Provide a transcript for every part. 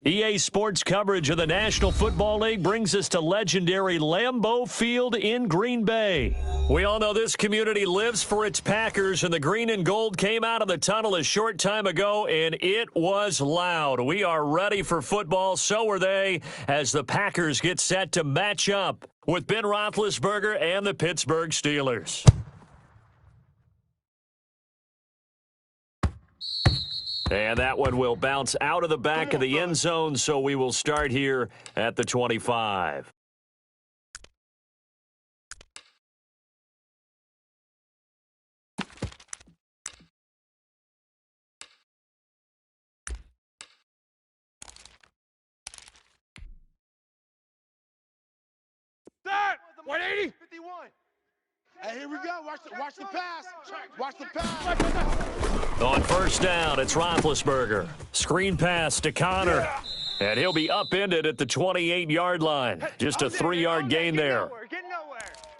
EA Sports coverage of the National Football League brings us to legendary Lambeau Field in Green Bay. We all know this community lives for its Packers, and the green and gold came out of the tunnel a short time ago, and it was loud. We are ready for football, so are they, as the Packers get set to match up with Ben Roethlisberger and the Pittsburgh Steelers. And that one will bounce out of the back of the end zone, so we will start here at the 25. Start! 180! 51. Hey, here we go. Watch the pass. Watch the pass. On first down, it's Roethlisberger. Screen pass to Connor. And he'll be upended at the 28-yard line. Just a 3-yard gain there.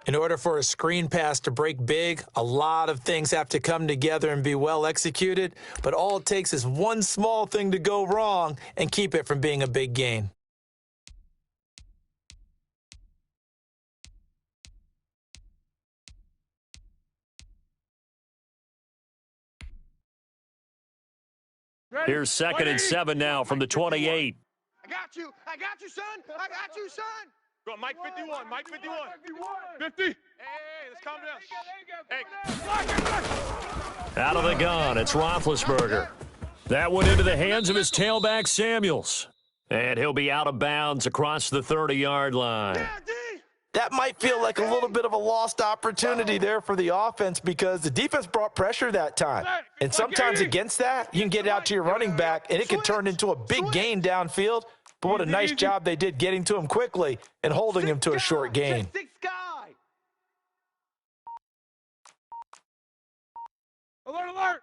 In order for a screen pass to break big, a lot of things have to come together and be well executed. But all it takes is one small thing to go wrong and keep it from being a big gain. Here's 2nd and 7 now from the 28. I got you, son. I got you, son. Go, Mike 51. Mike 51. 50. Hey, let's calm down. Hey. Out of the gun, it's Roethlisberger. That one into the hands of his tailback, Samuels. And he'll be out of bounds across the 30-yard line. That might feel like a little bit of a lost opportunity there for the offense because the defense brought pressure that time. And sometimes against that, you can get it out to your running back, and it can turn into a big gain downfield. But what a nice job they did getting to him quickly and holding him to a short gain. Alert, alert!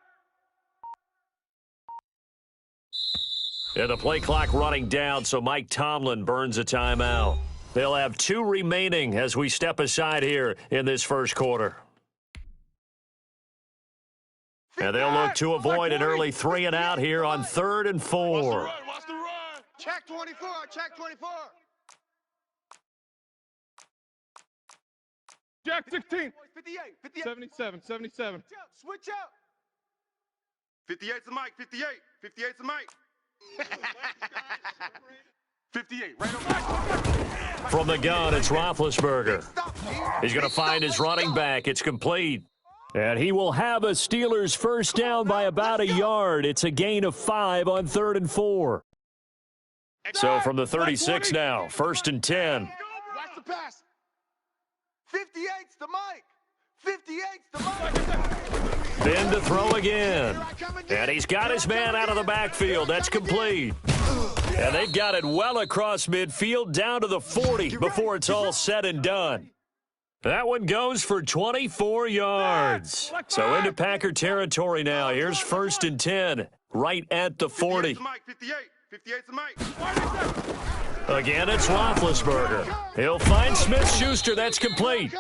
And the play clock running down, so Mike Tomlin burns a timeout. They'll have 2 remaining as we step aside here in this first quarter. And they'll look to avoid an early 3-and-out here on 3rd and 4. Watch the run. Check 24. Check 24. Jack 16. 58. 77. 77. Switch out. 58's the mic. 58. 58's the mic. 58. Right over. From the gun, it's Roethlisberger. He's going to find his running back. It's complete. And he will have a Steelers first down by about a yard. It's a gain of 5 on 3rd and 4. So from the 36 now, 1st and 10. Watch the pass. 58's the mic. 58's the mic. Ben to throw again. And he's got his man out of the backfield. That's complete. And they've got it well across midfield down to the 40 before it's all said and done. That one goes for 24 yards. So into Packer territory now. Here's 1st and 10, right at the 40. 58's the mic. Again, it's Roethlisberger. He'll find Smith-Schuster. That's complete.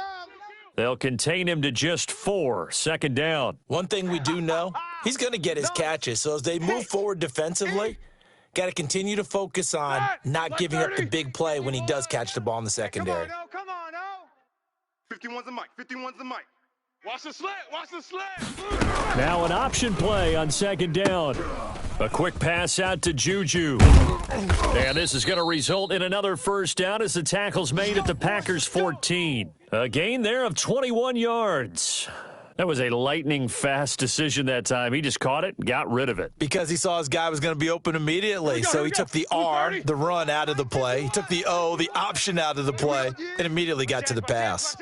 They'll contain him to just 4. 2nd down. One thing we do know, he's going to get his catches. So as they move forward defensively, got to continue to focus on not giving up the big play when he does catch the ball in the secondary. Come on, 51's the mic. 51's the mic. Watch the slant. Watch the slant. Now an option play on 2nd down. A quick pass out to Juju. And this is going to result in another first down as the tackle's made at the Packers' 14. A gain there of 21 yards. That was a lightning-fast decision that time. He just caught it and got rid of it. Because he saw his guy was going to be open immediately. So he took the R, the run, out of the play. He took the O, the option, out of the play, and immediately got to the pass.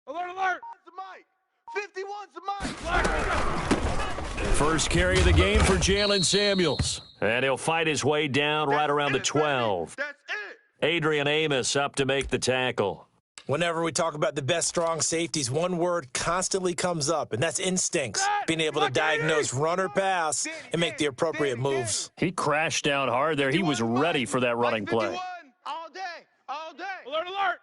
Alert, alert! The mic. 51's the mic. First carry of the game for Jalen Samuels. And he'll fight his way down right around the 12. That's it. Adrian Amos up to make the tackle. Whenever we talk about the best strong safeties, one word constantly comes up, and that's instincts. Being able to diagnose run or pass and make the appropriate moves. He crashed down hard there. He was ready for that running play. All day. Alert, alert.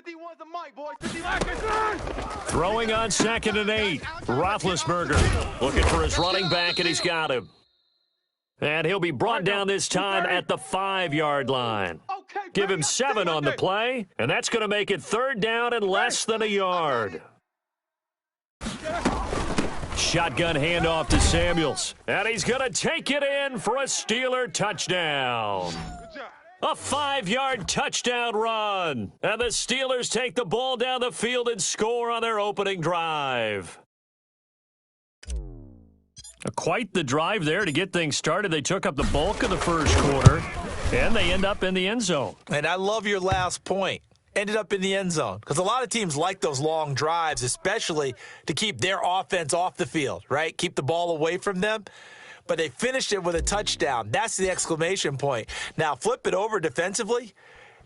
51's the mic, boys. 51. Throwing on 2nd and 8. Roethlisberger looking for his running back, and he's got him. And he'll be brought down this time at the 5-yard line. Give him 7 on the play, and that's going to make it 3rd down and less than a yard. Shotgun handoff to Samuels, and he's going to take it in for a Steeler touchdown. A 5-yard touchdown run, and the Steelers take the ball down the field and score on their opening drive. Quite the drive there to get things started. They took up the bulk of the first quarter, and they end up in the end zone. And I love your last point. Ended up in the end zone. Because a lot of teams like those long drives, especially to keep their offense off the field, right? Keep the ball away from them. But they finished it with a touchdown. That's the exclamation point. Now, flip it over defensively.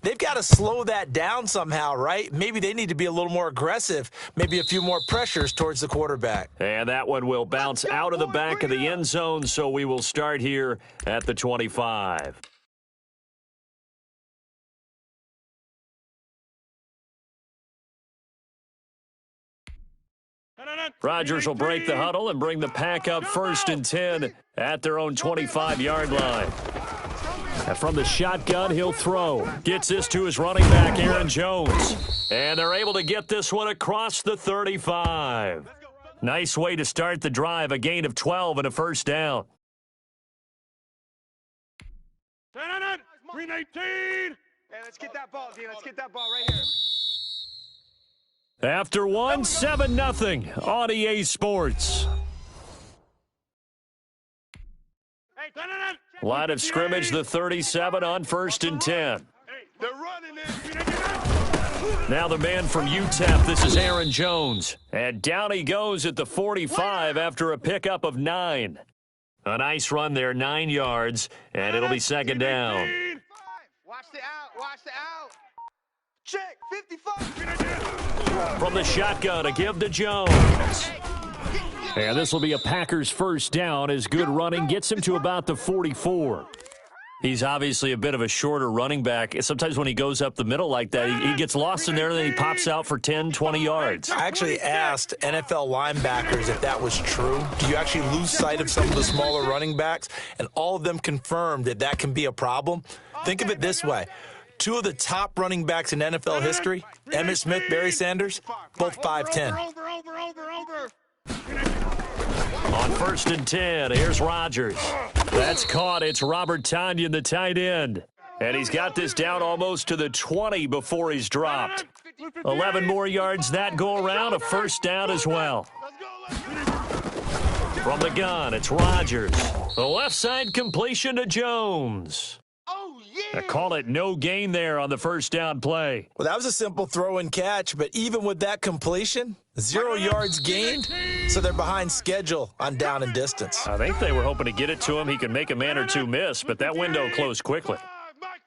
They've got to slow that down somehow, right? Maybe they need to be a little more aggressive, maybe a few more pressures towards the quarterback. And that one will bounce out of the back of the end zone, so we will start here at the 25. Rodgers will break the huddle and bring the pack up 1st and 10 at their own 25-yard line. And from the shotgun, he'll throw. Gets this to his running back, Aaron Jones. And they're able to get this one across the 35. Nice way to start the drive, a gain of 12 and a 1st down. 3-18. Hey, let's get that ball, D. Let's get that ball right here. After one, 7-0 on EA Sports. Line of scrimmage, the 37 on 1st and 10. They're running it. Now the man from UTEP, this is Aaron Jones. And down he goes at the 45 after a pickup of 9. A nice run there, 9 yards, and it'll be 2nd down. Watch the out. Watch the out. Check. 55. From the shotgun, a give to Jones. And this will be a Packers 1st down as good running gets him to about the 44. He's obviously a bit of a shorter running back. Sometimes when he goes up the middle like that, he gets lost in there and then he pops out for 10, 20 yards. I actually asked NFL linebackers if that was true. Do you actually lose sight of some of the smaller running backs? And all of them confirmed that that can be a problem. Think of it this way. 2 of the top running backs in NFL history, Emmitt Smith, Barry Sanders, both 5'10". On 1st and 10, here's Rodgers. That's caught. It's Robert Tonyan, the tight end. And he's got this down almost to the 20 before he's dropped. 11 more yards that go around, a 1st down as well. From the gun, it's Rodgers. The left side completion to Jones. I call it no gain there on the 1st down play. Well, that was a simple throw and catch, but even with that completion, 0 yards gained, so they're behind schedule on down and distance. I think they were hoping to get it to him. He could make a man or two miss, but that window closed quickly.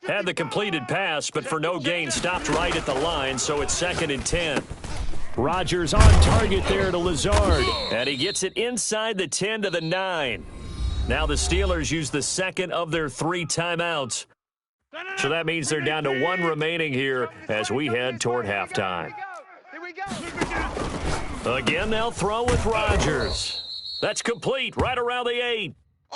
Had the completed pass, but for no gain, stopped right at the line, so it's 2nd and 10. Rodgers on target there to Lazard, and he gets it inside the 10 to the 9. Now the Steelers use the 2nd of their 3 timeouts. So that means they're down to 1 remaining here as we head toward halftime. Again, they'll throw with Rodgers. That's complete right around the 8.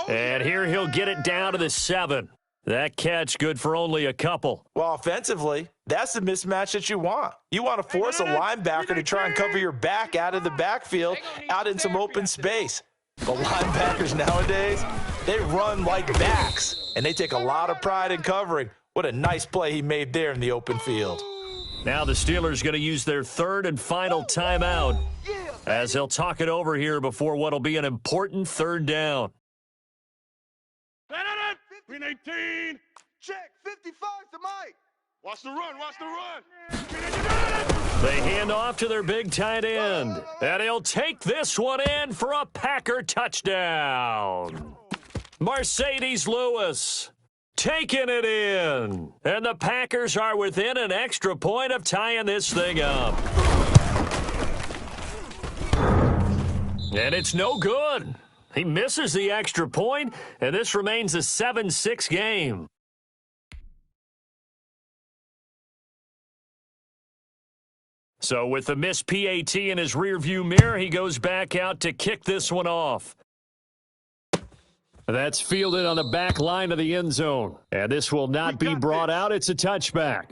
And here he'll get it down to the 7. That catch good for only a couple. Well, offensively, that's the mismatch that you want. You want to force a linebacker to try and cover your back out of the backfield, out in some open space. The linebackers nowadays, they run like backs, and they take a lot of pride in covering. What a nice play he made there in the open field. Now the Steelers going to use their 3rd and final timeout as they'll talk it over here before what will be an important 3rd down. 3-18. Check. 55 to Mike. Watch the run. Watch the run. They hand off to their big tight end, and he'll take this one in for a Packer touchdown. Mercedes Lewis taking it in, and the Packers are within an extra point of tying this thing up. And it's no good. He misses the extra point, and this remains a 7-6 game. So with the missed PAT in his rearview mirror, he goes back out to kick this one off. That's fielded on the back line of the end zone. And this will not be brought out. It's a touchback.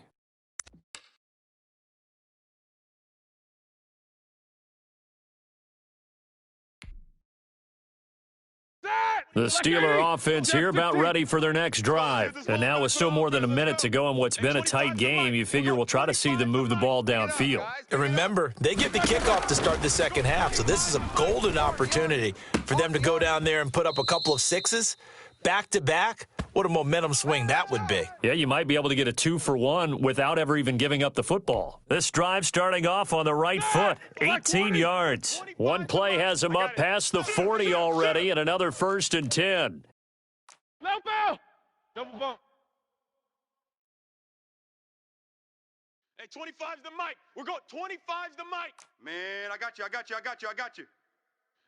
The Steeler offense here about ready for their next drive. And now with still more than a minute to go in what's been a tight game, you figure we'll try to see them move the ball downfield. And remember, they get the kickoff to start the second half, so this is a golden opportunity for them to go down there and put up a couple of sixes back-to-back. What a momentum swing that would be. Yeah, you might be able to get a 2-for-1 without ever even giving up the football. This drive starting off on the right foot, 18 yards. One play has him up past the 40 already, and another 1st and 10. Low ball. Double bump. Hey, 25's the mic. We're going 25's the mic. Man, I got you.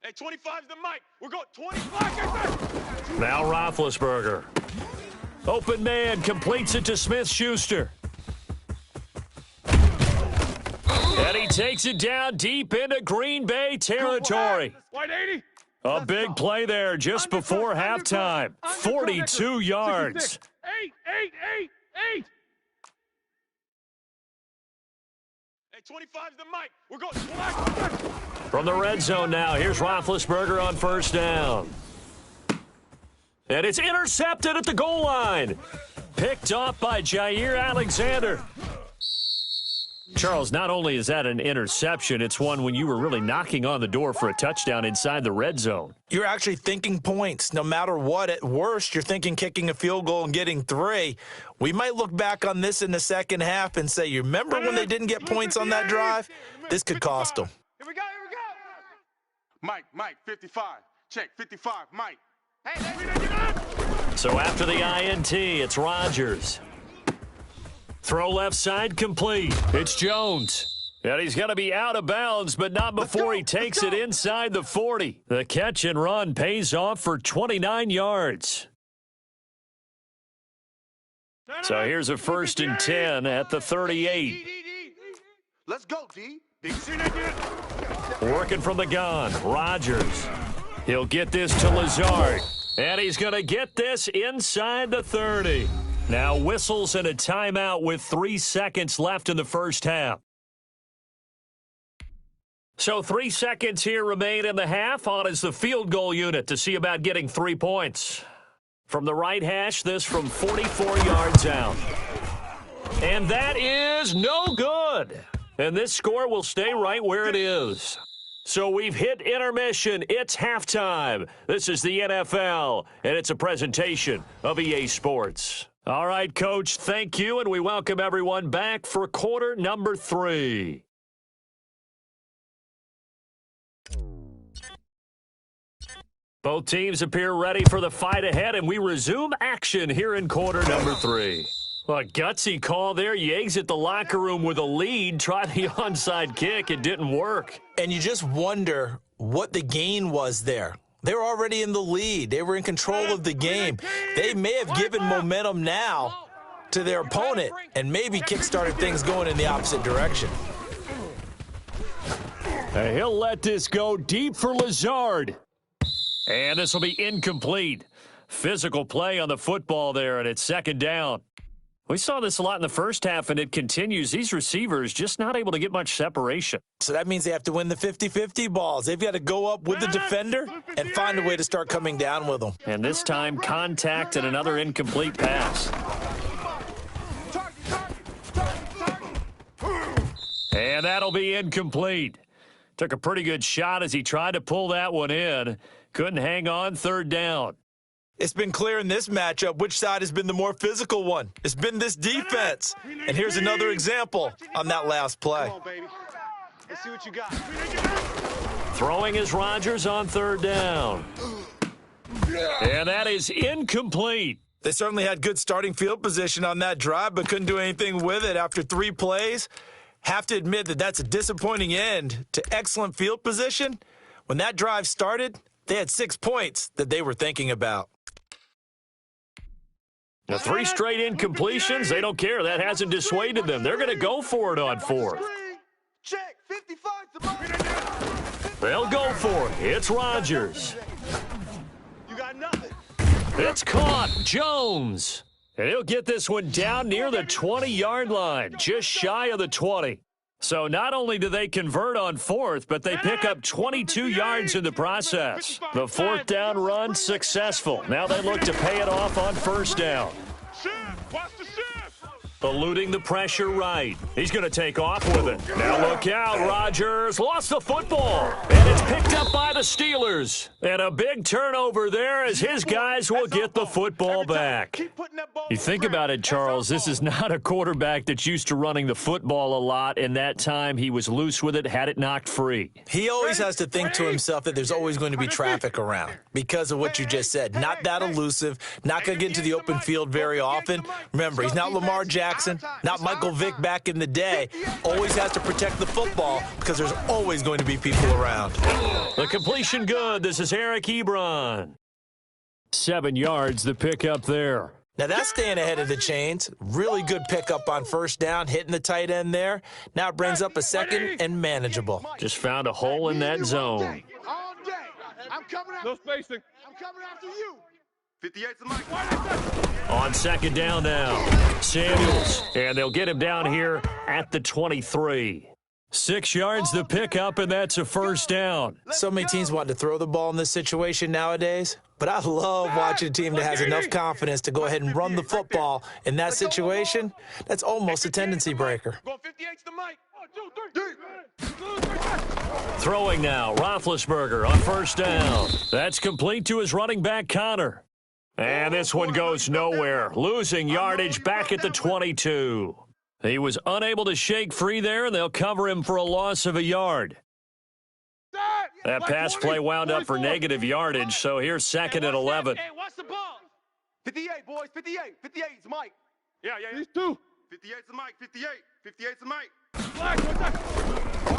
Hey, 25's the mic. We're going 25. Now Roethlisberger. Open man, completes it to Smith-Schuster. And he takes it down deep into Green Bay territory. White 80. A big play there just before halftime. 42 yards. 8. Hey, 25's the mic. We're going From the red zone now, here's Roethlisberger on 1st down. And it's intercepted at the goal line. Picked off by Jair Alexander. Charles, not only is that an interception, it's one when you were really knocking on the door for a touchdown inside the red zone. You're actually thinking points. No matter what, at worst, you're thinking kicking a field goal and getting 3. We might look back on this in the second half and say, you remember when they didn't get points on that drive? This could cost them. Here we go. Mike, 55. Check, 55, Mike. So after the INT, it's Rodgers. Throw left side complete. It's Jones. And he's going to be out of bounds, but not before he takes it inside the 40. The catch and run pays off for 29 yards. So here's a 1st and 10 at the 38. Let's go, D. Working from the gun, Rodgers. He'll get this to Lazard. And he's going to get this inside the 30. Now whistles and a timeout with 3 seconds left in the first half. So 3 seconds here remain in the half. On is the field goal unit to see about getting 3 points. From the right hash, this from 44 yards out. And that is no good. And this score will stay right where it is. So we've hit intermission. It's halftime. This is the NFL, and it's a presentation of EA Sports. All right, Coach, thank you, and we welcome everyone back for quarter number 3. Both teams appear ready for the fight ahead, and we resume action here in quarter number 3. Well, a gutsy call there. You exit the locker room with a lead. Try the onside kick. It didn't work. And you just wonder what the gain was there. They were already in the lead. They were in control of the game. They may have given momentum now to their opponent and maybe kick-started things going in the opposite direction. And he'll let this go deep for Lazard. And this will be incomplete. Physical play on the football there, and it's 2nd down. We saw this a lot in the first half, and it continues. These receivers just not able to get much separation. So that means they have to win the 50-50 balls. They've got to go up with the defender and find a way to start coming down with them. And this time, contact and another incomplete pass. And that'll be incomplete. Took a pretty good shot as he tried to pull that one in. Couldn't hang on, 3rd down. It's been clear in this matchup which side has been the more physical one. It's been this defense. And here's another example on that last play. Come on, baby. Let's see what you got. Throwing is Rodgers on 3rd down. And that is incomplete. They certainly had good starting field position on that drive, but couldn't do anything with it after 3 plays. Have to admit that that's a disappointing end to excellent field position. When that drive started, they had 6 points that they were thinking about. The 3 straight incompletions, they don't care. That hasn't dissuaded them. They're going to go for it on 4th. Check. 55's the Mike. They'll go for it. It's Rodgers. You got nothing. It's caught. Jones. And he'll get this one down near the 20-yard line, just shy of the 20. So not only do they convert on fourth, but they pick up 22 yards in the process. The fourth down run successful. Now they look to pay it off on first down. Watch the shift. Eluding the pressure right. He's going to take off with it. Now look out, Rodgers lost the football. And it's picked up by the Steelers. And a big turnover there as his guys will get the football back. You think about it, Charles, this is not a quarterback that's used to running the football a lot, and that time he was loose with it, had it knocked free. He always has to think to himself that there's always going to be traffic around because of what you just said. Not that elusive, not going to get into the open field very often. Remember, he's not Lamar Jackson, not Michael Vick back in the day. Always has to protect the football because there's always going to be people around. The completion good. This is Eric Ebron. 7 yards, the pickup there. Now that's staying ahead of the chains. Really good pickup on first down, hitting the tight end there. Now it brings up a second and manageable. Just found a hole in that zone. All day. I'm coming after. No spacing. I'm coming after you. 58's the Mike. On second down now, Samuels. And they'll get him down here at the 23. 6 yards the pickup, and that's a first down. So many teams want to throw the ball in this situation nowadays, but I love watching a team that has enough confidence to go ahead and run the football in that situation. That's almost a tendency breaker. Going 58's the Mike. 1, 2, 3. Throwing now, Roethlisberger on first down. That's complete to his running back, Connor. And this one goes nowhere, losing yardage back at the 22. He was unable to shake free there, and they'll cover him for a loss of a yard. That pass play wound up for negative yardage, so here's second and 11. Hey, watch the ball. 58, boys. 58. 58's Mike. Yeah. These two. 58's the Mike. 58. 58's the Mike.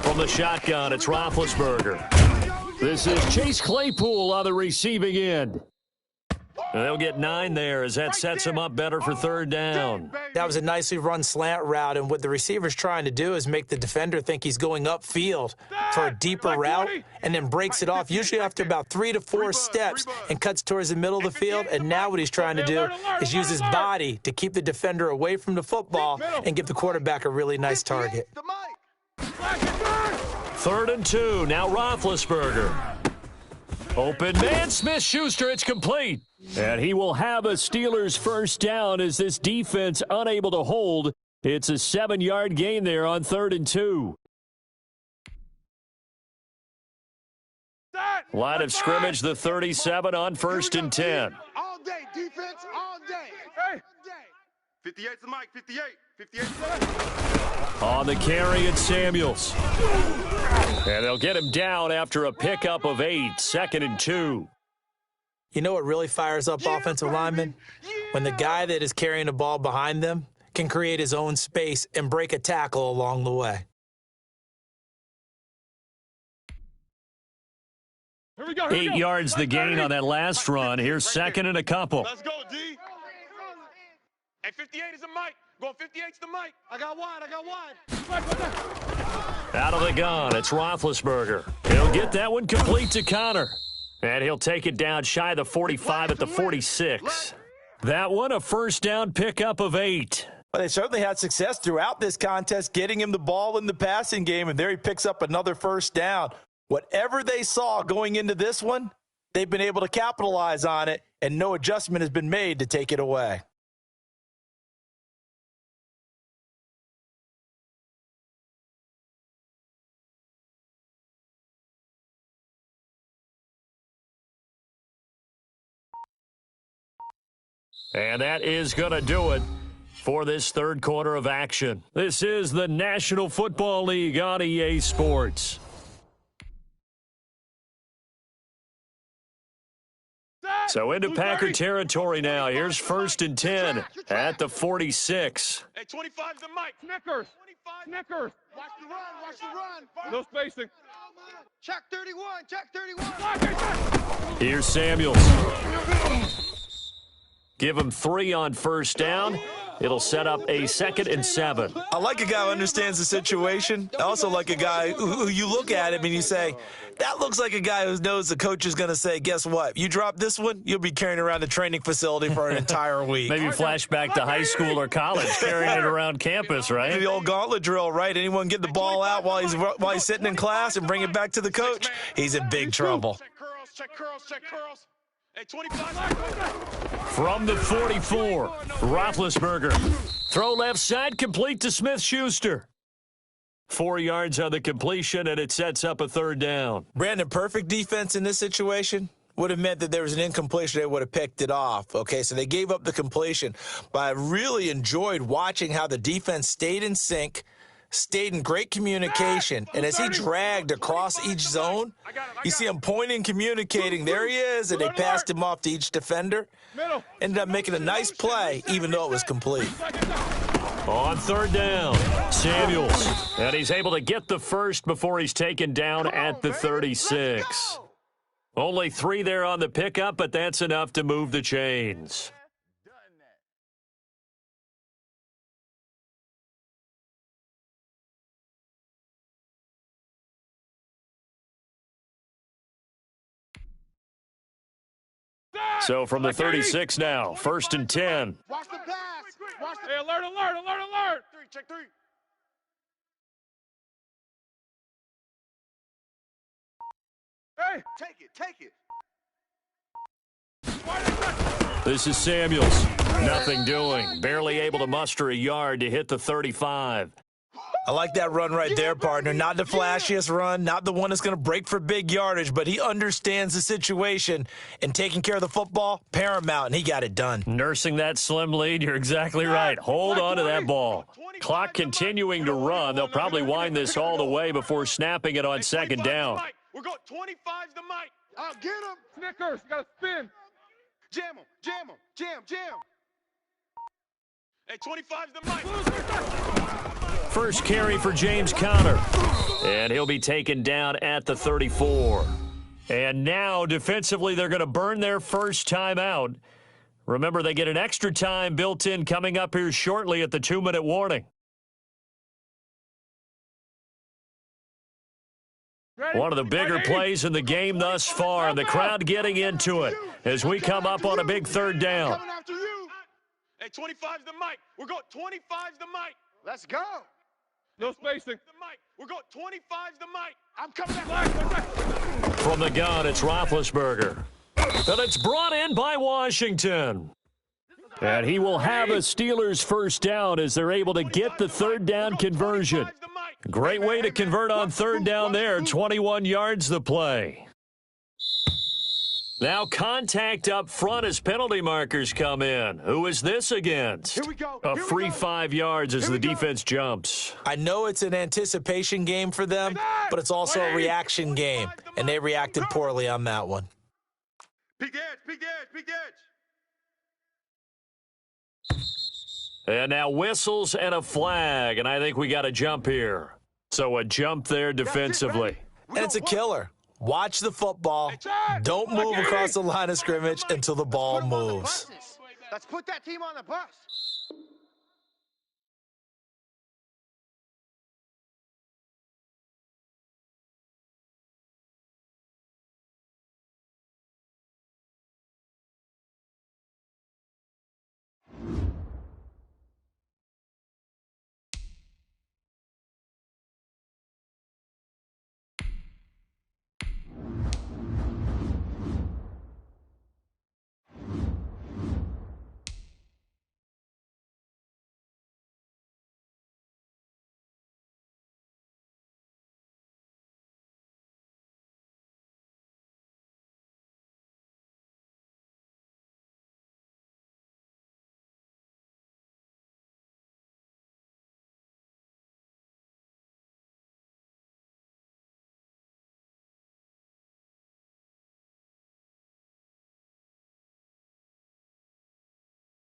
From the shotgun, it's Roethlisberger. This is Chase Claypool on the receiving end. They'll get 9 there as that sets him up better for third down. That was a nicely run slant route, and what the receiver's trying to do is make the defender think he's going upfield for a deeper route and then breaks it off, usually after about 3 to 4 steps, and cuts towards the middle of the field. And now what he's trying to do is use his body to keep the defender away from the football and give the quarterback a really nice target. 3rd and 2, now Roethlisberger. Open man, Smith-Schuster, it's complete. And he will have a Steelers first down as this defense unable to hold. It's a 7-yard gain there on 3rd and 2. Line of scrimmage, the 37 on 1st and 10. All day, defense, all day. Hey. 58's the Mike. 58. 58's the On the carry, it's Samuels. And they'll get him down after a pickup of 8, 2nd and 2. You know what really fires up offensive linemen? When the guy that is carrying the ball behind them can create his own space and break a tackle along the way. Here we go. 8 yards the gain on that last run. Here's second and a couple. Let's go, D. Hey, 58 is the Mike. Going 58's the Mike. I got wide. Out of the gun, it's Roethlisberger. He'll get that one complete to Connor. And he'll take it down shy of the 45 at the 46. That one, a first down pickup of 8. Well, they certainly had success throughout this contest, getting him the ball in the passing game, and there he picks up another first down. Whatever they saw going into this one, they've been able to capitalize on it, and no adjustment has been made to take it away. And that is going to do it for this third quarter of action. This is the National Football League on EA Sports. So into Packer territory now. Here's 1st and 10 at the 46. Hey, 25's the Mike. Snickers. 25. Snickers. Watch the run. Watch the run. No spacing. Check 31. Check 31. Here's Samuels. Give him 3 on first down. It'll set up a 2nd and 7. I like a guy who understands the situation. I also like a guy who you look at him and you say, that looks like a guy who knows the coach is going to say, guess what? You drop this one, you'll be carrying around the training facility for an entire week. Maybe flashback to high school or college, carrying it around campus, right? The old gauntlet drill, right? Anyone get the ball out while he's sitting in class and bring it back to the coach? He's in big trouble. Check curls. Hey, 25. From the 44, Roethlisberger. Throw left side, complete to Smith-Schuster. 4 yards on the completion, and it sets up a 3rd down. Brandon, perfect defense in this situation would have meant that there was an incompletion. They would have picked it off. Okay, so they gave up the completion. But I really enjoyed watching how the defense stayed in sync, stayed in great communication, and as he dragged across each zone, you see him pointing, communicating. There he is, and they passed him off to each defender. Ended up making a nice play, even though it was complete. On 3rd down, Samuels, and he's able to get the first before he's taken down at the 36. Only 3 there on the pickup, but that's enough to move the chains. So from the 36 now, 1st and 10. Watch the pass. Hey, alert. Check 3. Hey, take it. This is Samuels. Nothing doing. Barely able to muster a yard to hit the 35. I like that run right there, partner. Not the flashiest run, not the one that's going to break for big yardage, but he understands the situation, and taking care of the football, paramount, and he got it done. Nursing that slim lead, you're exactly right. Hold on to that ball. Clock continuing to run. They'll probably wind this all the way before snapping it on 2nd down. We're going 25's the mic. I'll get him. Snickers, got to spin. Jam him. Hey, 25's the mic. First carry for James Conner. And he'll be taken down at the 34. And now, defensively, they're going to burn their first time out. Remember, they get an extra time built in coming up here shortly at the 2-minute warning. One of the bigger plays in the game thus far, and the crowd getting into it as we come up on a big 3rd down. Hey, 25's the mic. We're going 25's the mic. Let's go. No spacing. We're going 25's the mic. I'm coming back. From the gun, it's Roethlisberger. And it's brought in by Washington. And he will have a Steelers first down as they're able to get the 3rd down conversion. Great way to convert on 3rd down there. 21 yards the play. Now contact up front as penalty markers come in. Who is this against? Here we go. A free 5 yards as the defense jumps. I know it's an anticipation game for them, but it's also a reaction game, and they reacted poorly on that one. Peek edge. And now whistles and a flag, and I think we got a jump here. So a jump there defensively. And it's a killer. Watch the football. Don't move across the line of scrimmage until the ball moves. Let's put that team on the bus.